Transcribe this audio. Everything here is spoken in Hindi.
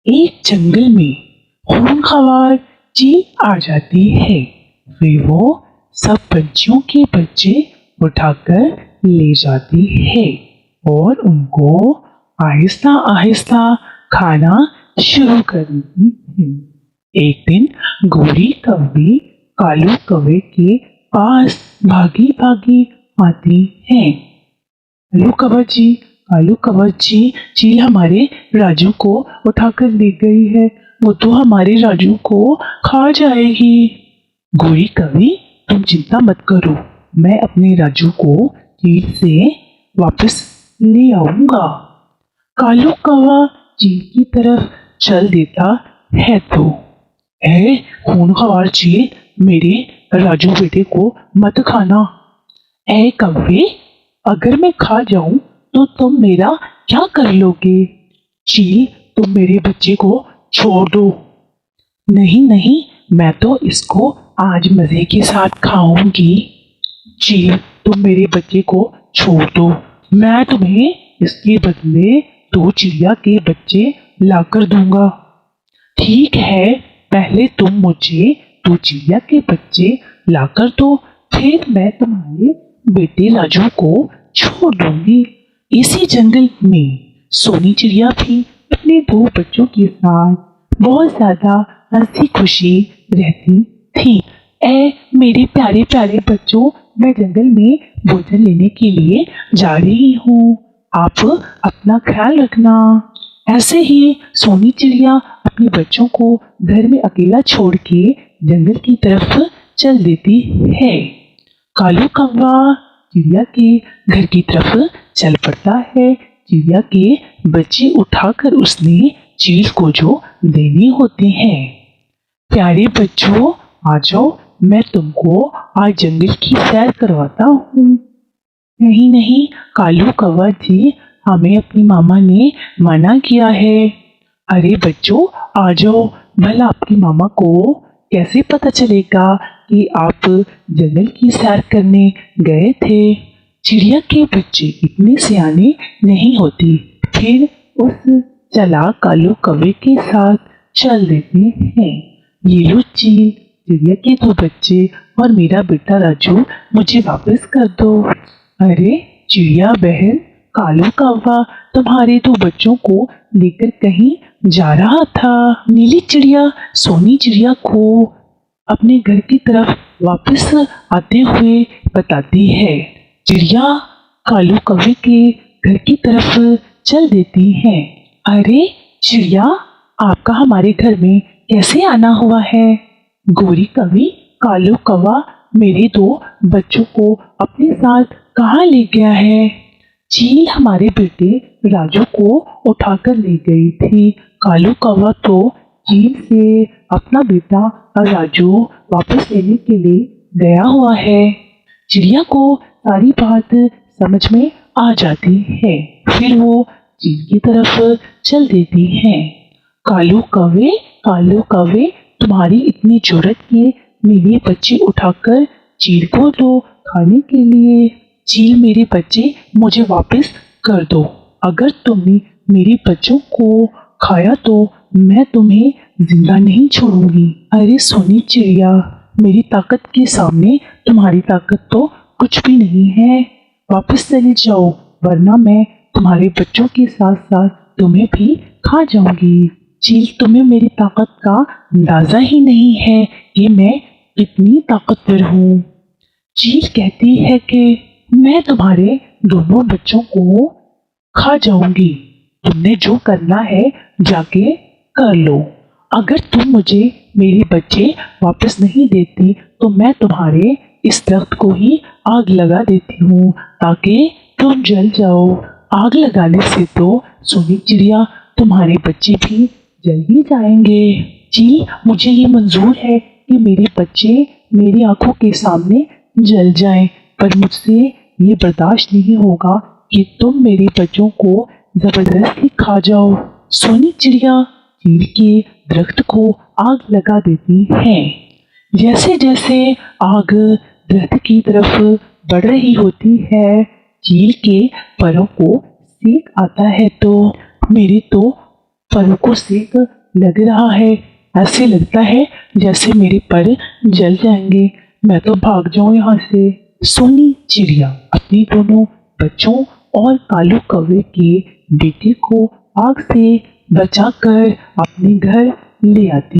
एक जंगल में खूंखार चील आ जाती है। फिर वो सब पंछियों के बच्चे उठाकर ले जाती है और उनको आहिस्ता आहिस्ता खाना शुरू कर देती है। एक दिन गोरी कौवी कालू कौवे के पास भागी भागी आती है। कालू कौवा जी, चील हमारे राजू को उठाकर ले गई है। वो तो हमारे राजू को खा जाएगी। गोरी कवि, तुम चिंता मत करो, मैं अपने राजू को चील से वापस ले आऊंगा। कालू कौवा चील की तरफ चल देता है तो ए खूंखार चील, मेरे राजू बेटे को मत खाना। ए कौवे, अगर मैं खा जाऊं तो तुम मेरा क्या कर लोगे? चील, तुम मेरे बच्चे को छोड़ दो। नहीं नहीं, मैं तो इसको आज मजे के साथ खाऊंगी। चील, तुम मेरे बच्चे को छोड़ दो, मैं तुम्हें इसके बदले 2 चिड़िया के बच्चे लाकर दूंगा। ठीक है, पहले तुम मुझे 2 चिड़िया के बच्चे लाकर दो, फिर मैं तुम्हारे बेटे राजू को छोड़ दूंगी। इसी जंगल में सोनी चिड़िया भी अपने 2 बच्चों के साथ बहुत ज्यादा हंसी खुशी रहती थी। मेरे प्यारे प्यारे बच्चों, मैं जंगल में भोजन लेने के लिए जा रही हूँ, आप अपना ख्याल रखना। ऐसे ही सोनी चिड़िया अपने बच्चों को घर में अकेला छोड़ के जंगल की तरफ चल देती है। कालू कौवा चिड़िया के घर की तरफ चल पड़ता है। चिड़िया के बच्चे उठाकर उसने चील को जो देने होते हैं। प्यारे बच्चों, आ जाओ, मैं तुमको आज जंगल की सैर करवाता हूँ। नहीं नहीं कालू कौवा जी, हमें अपनी मामा ने मना किया है। अरे बच्चों, आ जाओ, भला आपकी मामा को कैसे पता चलेगा कि आप जंगल की सैर करने गए थे? चिड़िया के बच्चे इतने सियाने नहीं होते। फिर उस चालाक कालू कौवे के साथ चल देते हैं। ये लो चील, चिड़िया के 2 बच्चे और मेरा बेटा राजू मुझे वापस कर दो। अरे चिड़िया बहन, कालू कौवा तुम्हारे 2 बच्चों को लेकर कहीं जा रहा था। नीली चिड़िया सोनी चिड़िया को अपने घर की तरफ वापस आते हुए बताती है। चिड़िया कालू कौवे के घर की तरफ चल देती है। अरे चिड़िया, आपका हमारे घर में कैसे आना हुआ है? गोरी कवि, कालू कौवा मेरे 2 बच्चों को अपने साथ कहाँ ले गया है? चील हमारे बेटे राजू को उठाकर ले गई थी। कालू कौवा तो चील से अपना बेटा और राजू वापस लेने के लिए गया हुआ है। चिड़िया को सारी बात समझ में आ जाती है। फिर वो चील की तरफ चल देती है। कालू कौवे, तुम्हारी इतनी जरूरत के मेरे बच्चे उठाकर चील को दो खाने के लिए। चील, मेरे बच्चे मुझे वापस कर दो। अगर तुमने मेरे बच्चों को खाया तो मैं तुम्हें जिंदा नहीं छोड़ूंगी। अरे सोनी चिड़िया, मेरी ताकत के सामने तुम्हारी ताकत तो कुछ भी नहीं है। वापस चले जाओ, वरना मैं तुम्हारे बच्चों के साथ साथ तुम्हें भी खा जाऊंगी। चील, तुम्हें मेरी ताकत का अंदाजा ही नहीं है कि मैं कितनी ताकतवर हूँ। चील कहती है कि मैं तुम्हारे दोनों बच्चों को खा जाऊंगी। तुमने जो करना है जाके कर लो। अगर तुम मुझे मेरे बच्चे वापस नहीं देती तो मैं तुम्हारे इस दरख्त को ही आग लगा देती हूँ ताकि तुम जल जाओ। आग लगाने से तो सोनी चिड़िया तुम्हारे बच्चे भी जल ही जाएंगे। जी, मुझे ये मंजूर है कि मेरे बच्चे मेरी आंखों के सामने जल जाएं, पर मुझसे ये बर्दाश्त नहीं होगा कि तुम मेरे बच्चों को जबरदस्ती खा जाओ। सोनी चिड़िया चील के दरख्त को आग लगा देती है। जैसे जैसे आग दरख्त की तरफ बढ़ रही होती है, चील के परों को सेक आता है तो मेरे तो परों को सेक लग रहा है। ऐसे लगता है जैसे मेरे पर जल जाएंगे। मैं तो भाग जाऊं यहाँ से। सोनी चिड़िया अपने दोनों बच्चों और कालू कौवे के बेटे को आग से बचाकर अपने घर ले आती